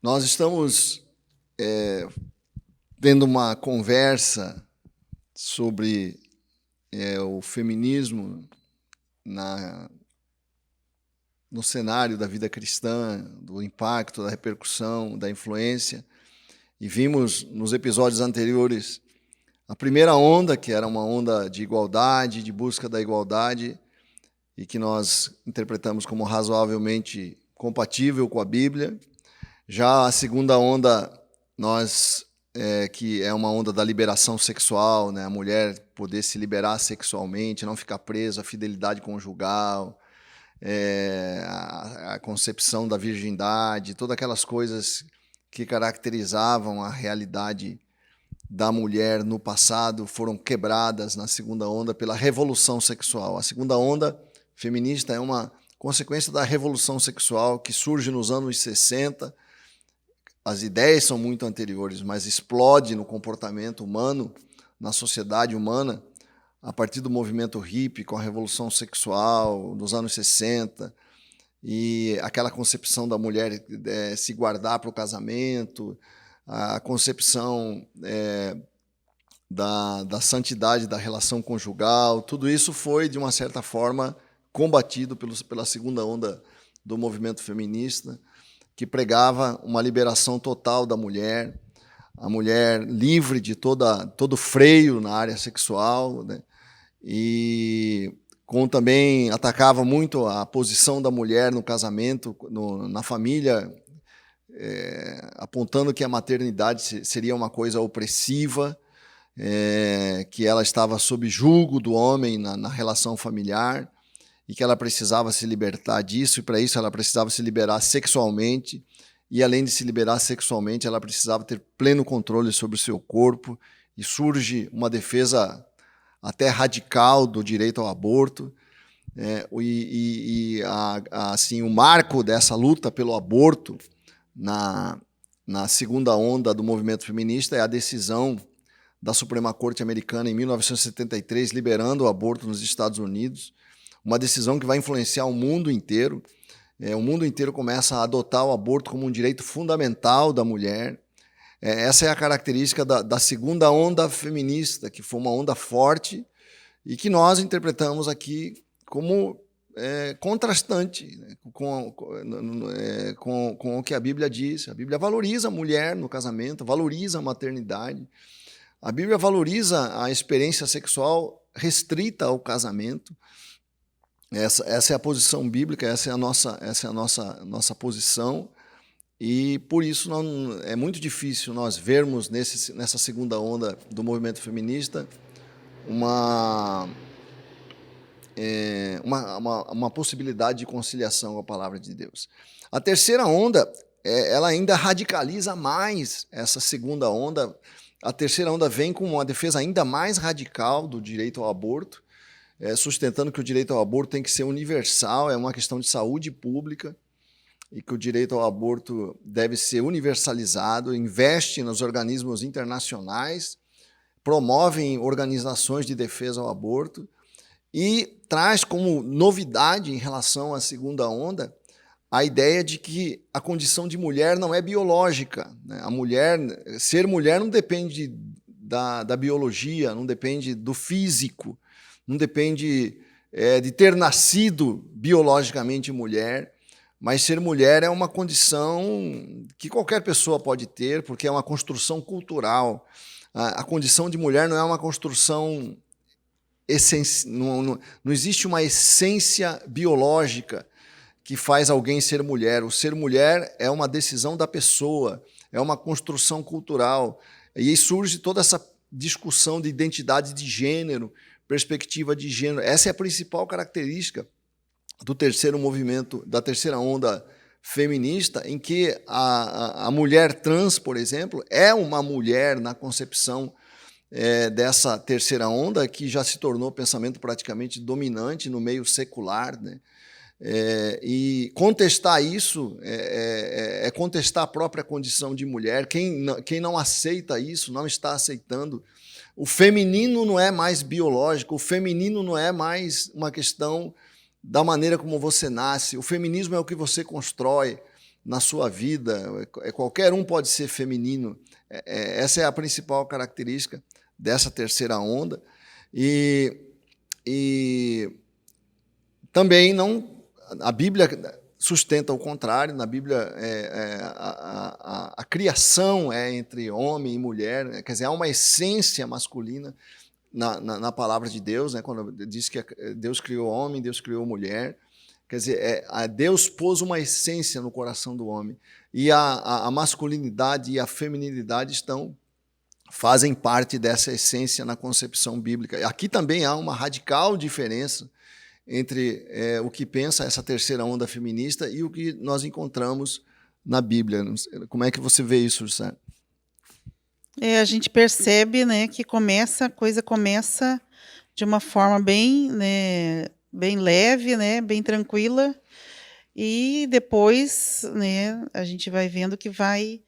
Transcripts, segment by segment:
Nós estamos tendo uma conversa sobre o feminismo no cenário da vida cristã, do impacto, da repercussão, da influência. E vimos nos episódios anteriores a primeira onda, que era uma onda de igualdade, de busca da igualdade, e que nós interpretamos como razoavelmente compatível com a Bíblia. Já a segunda onda, que é uma onda da liberação sexual, né? A mulher poder se liberar sexualmente, não ficar presa à fidelidade conjugal, a concepção da virgindade, todas aquelas coisas que caracterizavam a realidade da mulher no passado foram quebradas na segunda onda pela revolução sexual. A segunda onda feminista é uma consequência da revolução sexual que surge nos anos 60. As ideias são muito anteriores, mas explode no comportamento humano, na sociedade humana, a partir do movimento hippie, com a revolução sexual dos anos 60, e aquela concepção da mulher se guardar para o casamento, a concepção da santidade da relação conjugal, tudo isso foi, de uma certa forma, combatido pela segunda onda do movimento feminista, que pregava uma liberação total da mulher, a mulher livre de todo freio na área sexual, né? E também atacava muito a posição da mulher no casamento, na família, apontando que a maternidade seria uma coisa opressiva, que ela estava sob julgo do homem na relação familiar, e que ela precisava se libertar disso, e para isso ela precisava se liberar sexualmente, e além de se liberar sexualmente, ela precisava ter pleno controle sobre o seu corpo, e surge uma defesa até radical do direito ao aborto, assim, o marco dessa luta pelo aborto na segunda onda do movimento feminista é a decisão da Suprema Corte Americana em 1973, liberando o aborto nos Estados Unidos, uma decisão que vai influenciar o mundo inteiro. O mundo inteiro começa a adotar o aborto como um direito fundamental da mulher. Essa é a característica da segunda onda feminista, que foi uma onda forte e que nós interpretamos aqui como contrastante, né, com o que a Bíblia diz. A Bíblia valoriza a mulher no casamento, valoriza a maternidade. A Bíblia valoriza a experiência sexual restrita ao casamento. Essa é a posição bíblica, essa é a nossa posição, e por isso é muito difícil nós vermos nessa segunda onda do movimento feminista uma possibilidade de conciliação com a palavra de Deus. A terceira onda, ela ainda radicaliza mais essa segunda onda. A terceira onda vem com uma defesa ainda mais radical do direito ao aborto, sustentando que o direito ao aborto tem que ser universal, é uma questão de saúde pública, e que o direito ao aborto deve ser universalizado, investe nos organismos internacionais, promove organizações de defesa ao aborto, e traz como novidade em relação à segunda onda a ideia de que a condição de mulher não é biológica, né? Ser mulher não depende da biologia, não depende do físico, não depende de ter nascido biologicamente mulher, mas ser mulher é uma condição que qualquer pessoa pode ter, porque é uma construção cultural. A condição de mulher não é uma construção não existe uma essência biológica que faz alguém ser mulher. O ser mulher é uma decisão da pessoa, é uma construção cultural. E aí surge toda essa discussão de identidade de gênero, perspectiva de gênero. Essa é a principal característica do terceiro movimento, da terceira onda feminista, em que a mulher trans, por exemplo, é uma mulher na concepção dessa terceira onda, que já se tornou pensamento praticamente dominante no meio secular, né? E contestar isso é contestar a própria condição de mulher. Quem não aceita isso não está aceitando. O feminino não é mais biológico, o feminino não é mais uma questão da maneira como você nasce. O feminismo é o que você constrói. na sua vida. Qualquer um pode ser feminino. Essa é a principal característica dessa terceira onda. E também a Bíblia sustenta o contrário. Na Bíblia, a criação é entre homem e mulher, né? Quer dizer, há uma essência masculina na palavra de Deus, né? Quando diz que Deus criou homem, Deus criou mulher. Quer dizer, Deus pôs uma essência no coração do homem. E a masculinidade e a feminilidade fazem parte dessa essência na concepção bíblica. Aqui também há uma radical diferença entre o que pensa essa terceira onda feminista e o que nós encontramos na Bíblia. Como é que você vê isso, José? A gente percebe, né, que a coisa começa de uma forma bem, né, bem leve, né, bem tranquila, e depois, né, a gente vai vendo que vai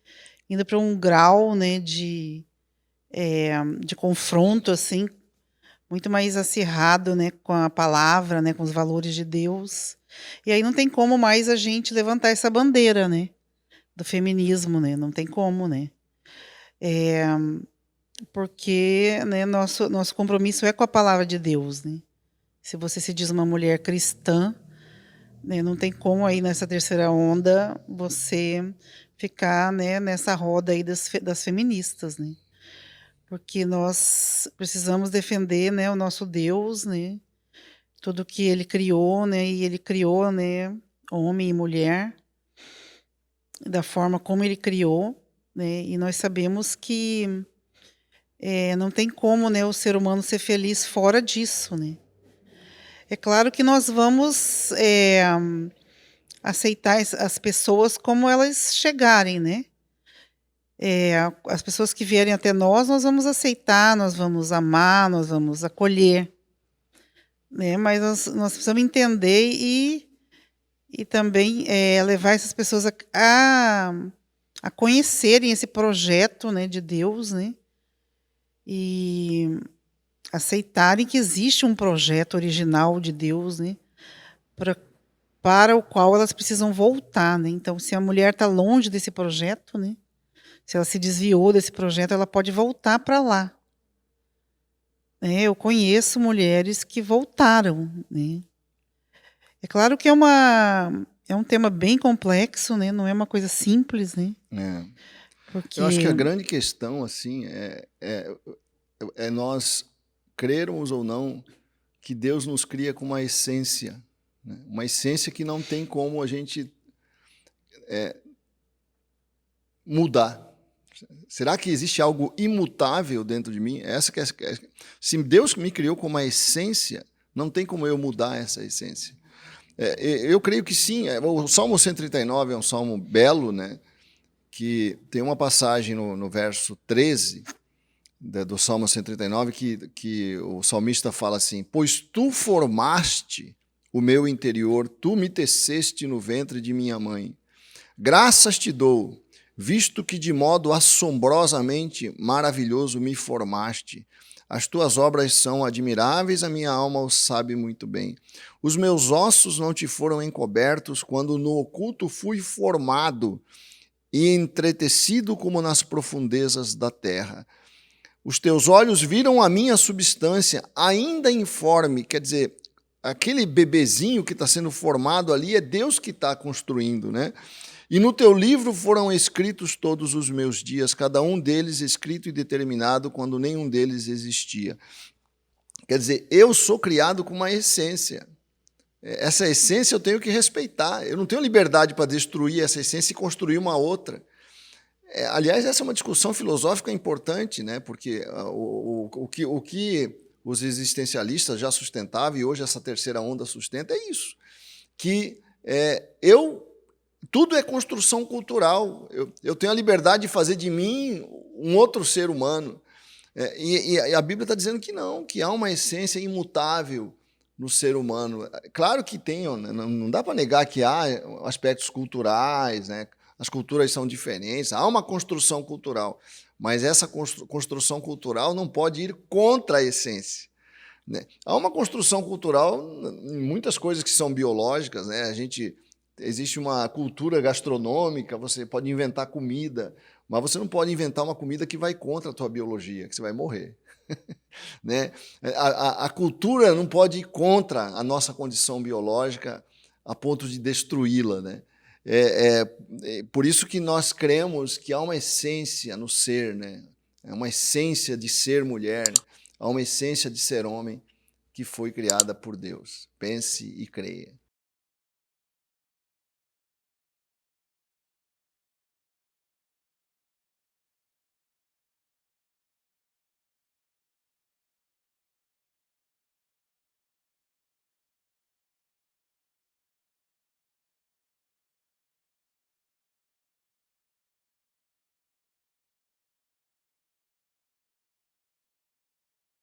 indo para um grau, né, de confronto, assim, muito mais acirrado, né, com a palavra, né, com os valores de Deus. E aí não tem como mais a gente levantar essa bandeira, né, do feminismo, né, não tem como, né. Porque, né, nosso compromisso é com a palavra de Deus, né. Se você se diz uma mulher cristã, né, não tem como aí nessa terceira onda você ficar, né, nessa roda aí das feministas, né. Porque nós precisamos defender, né, o nosso Deus, né, tudo que ele criou, né, e ele criou, né, homem e mulher da forma como ele criou, né, e nós sabemos que não tem como, né, o ser humano ser feliz fora disso, né. É claro que nós vamos aceitar as pessoas como elas chegarem, né. As pessoas que vierem até nós vamos aceitar, nós vamos amar, nós vamos acolher, né, mas nós precisamos entender e também, levar essas pessoas a conhecerem esse projeto, né, de Deus, né, e aceitarem que existe um projeto original de Deus, né, para o qual elas precisam voltar, né. Então, se a mulher está longe desse projeto, né, se ela se desviou desse projeto, ela pode voltar para lá. Eu conheço mulheres que voltaram, né. É claro que é um tema bem complexo, né, não é uma coisa simples, né. Porque Eu acho que a grande questão, assim, é nós crermos ou não que Deus nos cria com uma essência, né? Uma essência que não tem como a gente mudar. Será que existe algo imutável dentro de mim? Se Deus me criou com uma essência, não tem como eu mudar essa essência. Eu creio que sim. O Salmo 139 é um salmo belo, né? Que tem uma passagem no verso 13 do Salmo 139 que o salmista fala assim: pois tu formaste o meu interior, tu me teceste no ventre de minha mãe. Graças te dou, visto que de modo assombrosamente maravilhoso me formaste. As tuas obras são admiráveis, a minha alma o sabe muito bem. Os meus ossos não te foram encobertos quando no oculto fui formado e entretecido como nas profundezas da terra. Os teus olhos viram a minha substância, ainda informe, quer dizer, aquele bebezinho que está sendo formado ali é Deus que está construindo, né? E no teu livro foram escritos todos os meus dias, cada um deles escrito e determinado quando nenhum deles existia. Quer dizer, eu sou criado com uma essência. Essa essência eu tenho que respeitar. Eu não tenho liberdade para destruir essa essência e construir uma outra. Aliás, essa é uma discussão filosófica importante, né? Porque o que os existencialistas já sustentavam, e hoje essa terceira onda sustenta, é isso. Que tudo é construção cultural. Eu tenho a liberdade de fazer de mim um outro ser humano. E a Bíblia está dizendo que não, que há uma essência imutável no ser humano. Claro que tem, não dá para negar que há aspectos culturais, né? As culturas são diferentes, há uma construção cultural, mas essa construção cultural não pode ir contra a essência, né? Há uma construção cultural em muitas coisas que são biológicas, né? A gente existe uma cultura gastronômica, você pode inventar comida, mas você não pode inventar uma comida que vai contra a tua biologia, que você vai morrer. Né? A cultura não pode ir contra a nossa condição biológica a ponto de destruí-la. Né? Por isso que nós cremos que há uma essência no ser, né? É uma essência de ser mulher, há uma essência de ser homem que foi criada por Deus. Pense e creia.